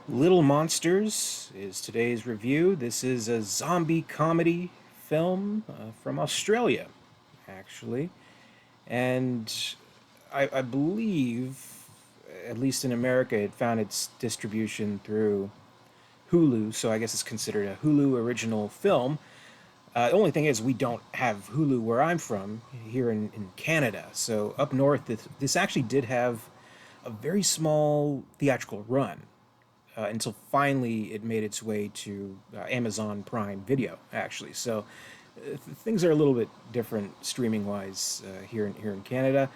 Little Monsters is today's review. This is a zombie comedy film from Australia, actually. And I believe, at least in America, it found its distribution through Hulu, so I guess it's considered a Hulu original film. The only thing is, we don't have Hulu where I'm from, here in Canada. So up north, this actually did have a very small theatrical run until finally it made its way to Amazon Prime Video, actually. So things are a little bit different streaming wise here in Canada.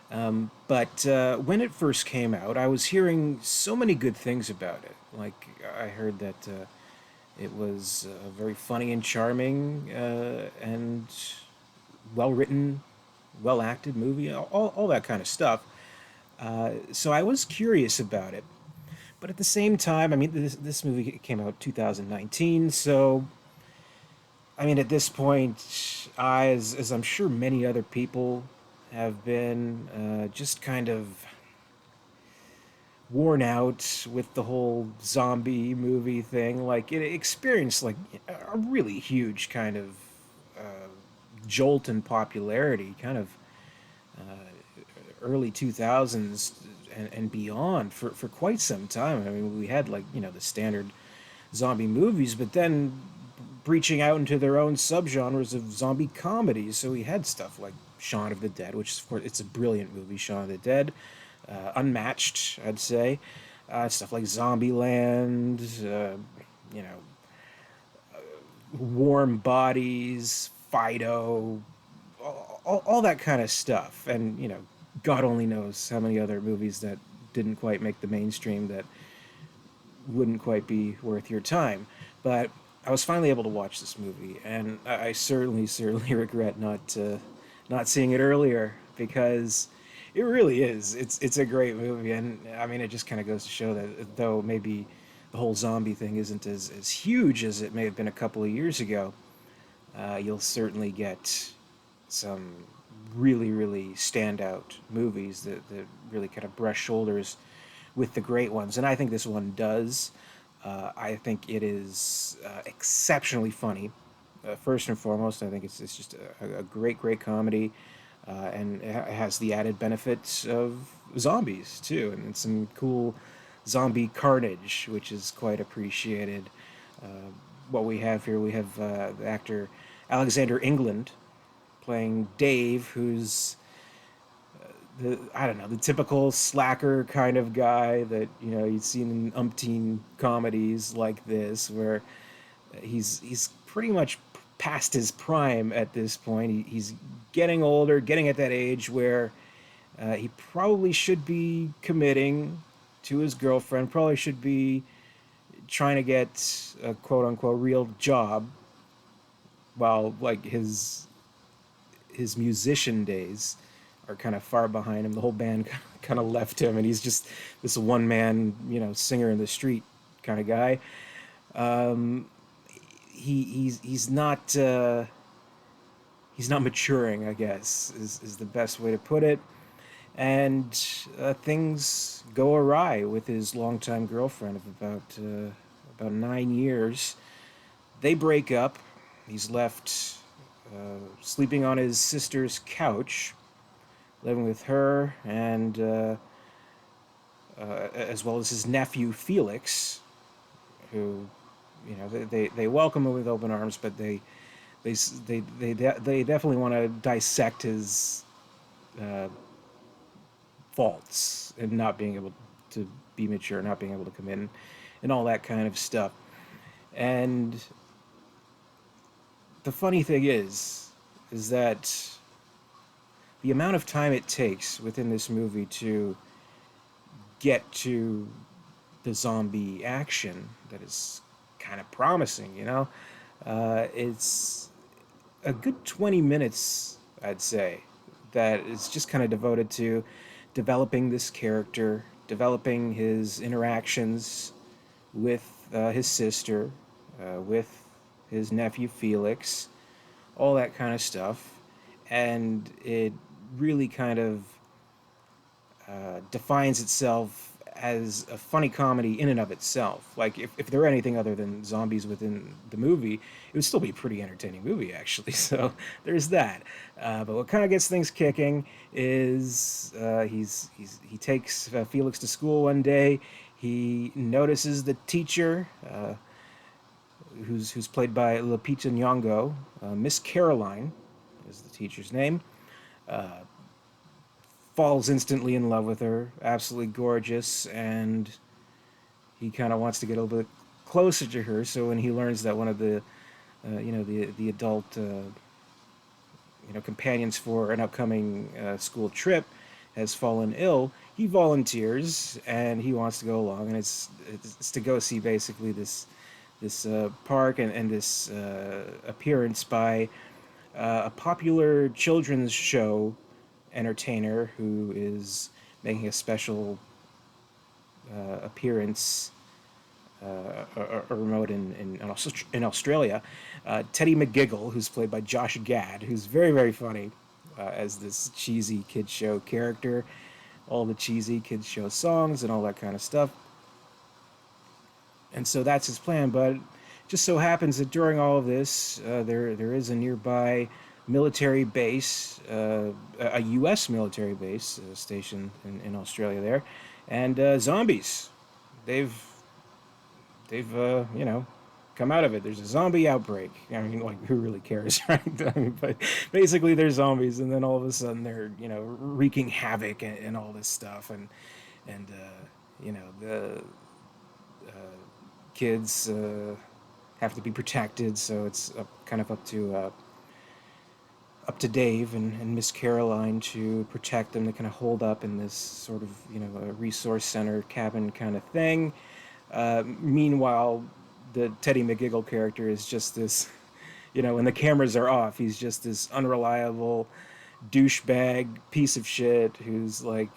But when it first came out, I was hearing so many good things about it. Like I heard that it was very funny and charming and well written, well acted movie, all that kind of stuff. So I was curious about it. But at the same time, I mean, this movie came out 2019, so I mean, at this point, as I'm sure many other people have been, just kind of worn out with the whole zombie movie thing. Like, it experienced like a really huge kind of jolt in popularity, kind of early 2000s and beyond for quite some time. I mean, we had like, the standard zombie movies, but then breaching out into their own subgenres of zombie comedies. So we had stuff like Shaun of the Dead, which is, of course, it's a brilliant movie, Shaun of the Dead, unmatched, I'd say. Stuff like Zombieland, you know, Warm Bodies, Fido, all that kind of stuff. And, God only knows how many other movies that didn't quite make the mainstream that wouldn't quite be worth your time. But I was finally able to watch this movie, and I certainly regret not seeing it earlier because it really is. It's a great movie, and I mean, it just kind of goes to show that though maybe the whole zombie thing isn't as huge as it may have been a couple of years ago, you'll certainly get some really standout movies that really kind of brush shoulders with the great ones, and I think this one does. I think it is exceptionally funny. First and foremost, I think it's just a great comedy, and it has the added benefits of zombies too, and some cool zombie carnage, which is quite appreciated. Uh, what we have here, we have the actor Alexander England playing Dave, who's I don't know, the typical slacker kind of guy that you'd seen in umpteen comedies like this, where he's pretty much past his prime at this point. He's getting older, getting at that age where he probably should be committing to his girlfriend, probably should be trying to get a quote unquote real job, while like his musician days are kind of far behind him. The whole band kind of left him, and he's just this one man, singer in the street kind of guy. He's not maturing, I guess, is the best way to put it. And things go awry with his longtime girlfriend of about 9 years. They break up. He's left sleeping on his sister's couch, living with her, and as well as his nephew Felix, who they welcome him with open arms, but they definitely want to dissect his uh, faults and not being able to be mature, not being able to come in, and all that kind of stuff. And the funny thing is that the amount of time it takes within this movie to get to the zombie action that is kind of promising, it's a good 20 minutes, I'd say, that is just kind of devoted to developing this character, developing his interactions with his sister, with his nephew Felix, all that kind of stuff. And it really kind of defines itself as a funny comedy in and of itself. Like if there were anything other than zombies within the movie, it would still be a pretty entertaining movie actually. So there's that. But what kind of gets things kicking is he takes Felix to school one day. He notices the teacher, who's played by Lupita Nyong'o. Miss Caroline is the teacher's name. Falls instantly in love with her, absolutely gorgeous, and he kind of wants to get a little bit closer to her. So when he learns that one of the the adult companions for an upcoming school trip has fallen ill, he volunteers and he wants to go along, and it's to go see basically this park and this appearance by a popular children's show entertainer who is making a special appearance a remote in Australia. Teddy McGiggle, who's played by Josh Gad, who's very, very funny as this cheesy kid show character, all the cheesy kids show songs and all that kind of stuff. And so that's his plan. But just so happens that during all of this, there is a nearby military base, a U.S. military base stationed in Australia there, and zombies. They've come out of it. There's a zombie outbreak. I mean, like, who really cares, right? I mean, but basically, they're zombies, and then all of a sudden, they're wreaking havoc and all this stuff, and the kids have to be protected. So it's kind of up to Dave and Miss Caroline to protect them. They kind of hold up in this sort of a resource center cabin kind of thing. Meanwhile, the Teddy McGiggle character is just this, when the cameras are off, he's just this unreliable douchebag piece of shit who's like,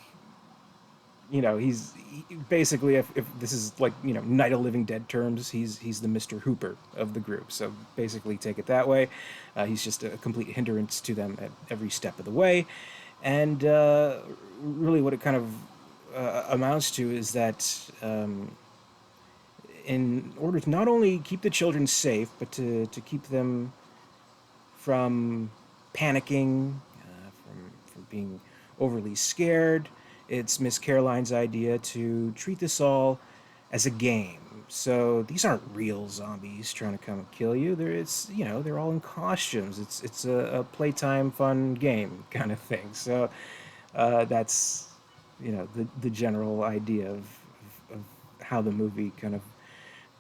basically, if this is like, Night of Living Dead terms, he's the Mr. Hooper of the group. So basically, take it that way. He's just a complete hindrance to them at every step of the way. And really, what it kind of amounts to is that in order to not only keep the children safe, but to keep them from panicking, from being overly scared, it's Miss Caroline's idea to treat this all as a game. So these aren't real zombies trying to come and kill you. They're all in costumes. It's a playtime fun game kind of thing. So that's the general idea of how the movie kind of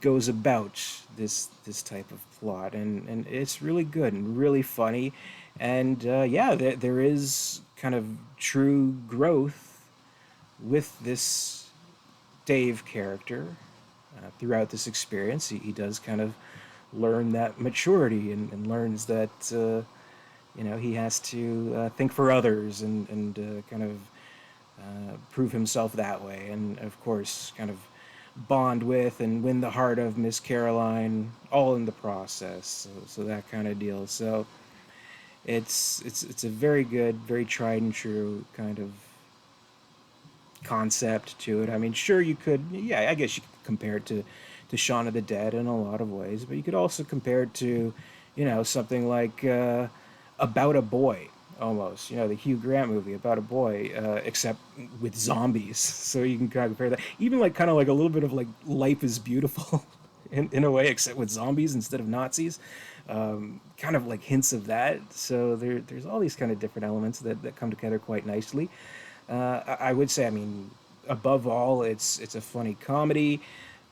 goes about this type of plot, and it's really good and really funny, and there is kind of true growth with this Dave character throughout this experience. He does kind of learn that maturity and learns that he has to think for others and kind of prove himself that way, and of course kind of bond with and win the heart of Miss Caroline, all in the process. So that kind of deal. So it's a very good, very tried and true kind of concept to it. I mean, sure, you could, yeah, I guess you could compare it to Shaun of the Dead in a lot of ways, but you could also compare it to, something like About a Boy, almost, the Hugh Grant movie About a Boy, except with zombies. So you can kind of compare that, even like kind of like a little bit of like Life is Beautiful in a way, except with zombies instead of Nazis. Kind of like hints of that. So there's all these kind of different elements that come together quite nicely. I would say, I mean, above all, it's a funny comedy.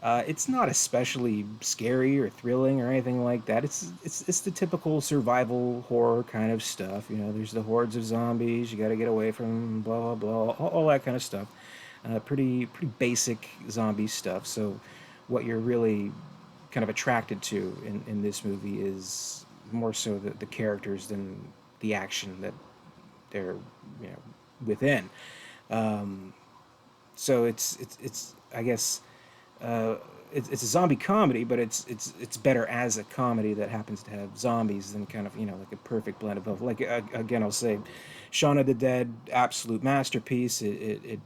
It's not especially scary or thrilling or anything like that. It's the typical survival horror kind of stuff. There's the hordes of zombies. You got to get away from them, blah blah blah, all that kind of stuff. Pretty basic zombie stuff. So, what you're really kind of attracted to in this movie is more so the characters than the action that they're within. So it's I guess it's a zombie comedy, but it's better as a comedy that happens to have zombies than kind of like a perfect blend of both. Like again, I'll say, Shaun of the Dead, absolute masterpiece. It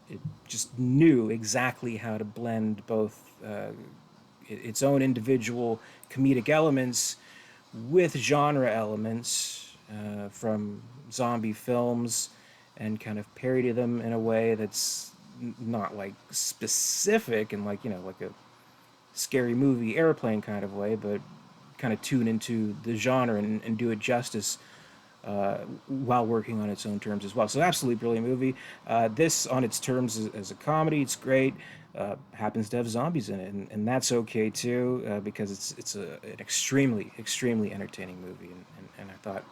it just knew exactly how to blend both its own individual comedic elements with genre elements from zombie films, and kind of parody them in a way that's not like specific and like, like a scary movie airplane kind of way, but kind of tune into the genre and do it justice while working on its own terms as well. So, absolutely brilliant movie. This, on its terms, as a comedy, it's great. Happens to have zombies in it, and that's okay too, because an extremely entertaining movie, and I thought,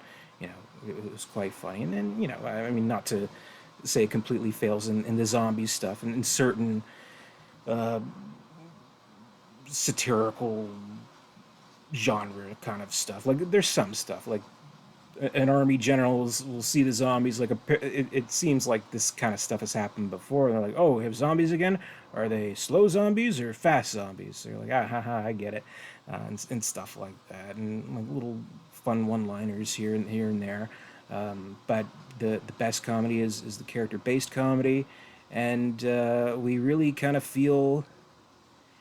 it was quite funny, and then, I mean, not to say it completely fails in the zombie stuff and in certain satirical genre kind of stuff. Like, there's some stuff like an army general will see the zombies like it seems like this kind of stuff has happened before. They're like, oh, we have zombies again. Are they slow zombies or fast zombies? They're like, ah, ha, ha, I get it, and stuff like that, and like little fun one-liners here and there. But the best comedy is the character-based comedy, and we really kind of feel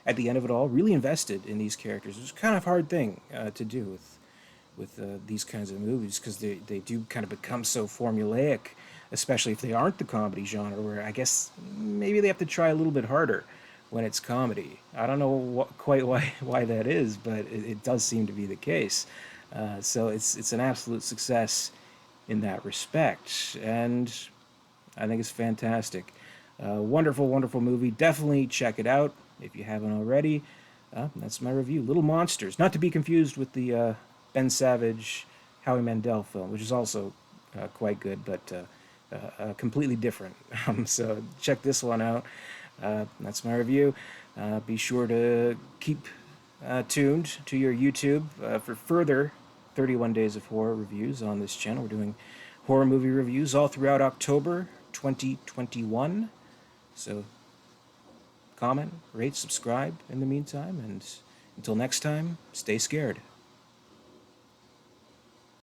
at the end of it all really invested in these characters. It's kind of a hard thing to do with these kinds of movies, because they do kind of become so formulaic, especially if they aren't the comedy genre, where I guess maybe they have to try a little bit harder when it's comedy. I don't know quite why that is, but it does seem to be the case. So it's an absolute success in that respect, and I think it's fantastic. Wonderful movie. Definitely check it out if you haven't already. That's my review. Little Monsters, not to be confused with the Ben Savage, Howie Mandel film, which is also quite good, but completely different. So check this one out. That's my review. Be sure to keep tuned to your YouTube for further 31 Days of Horror reviews on this channel. We're doing horror movie reviews all throughout October 2021. So comment, rate, subscribe in the meantime, and until next time, stay scared.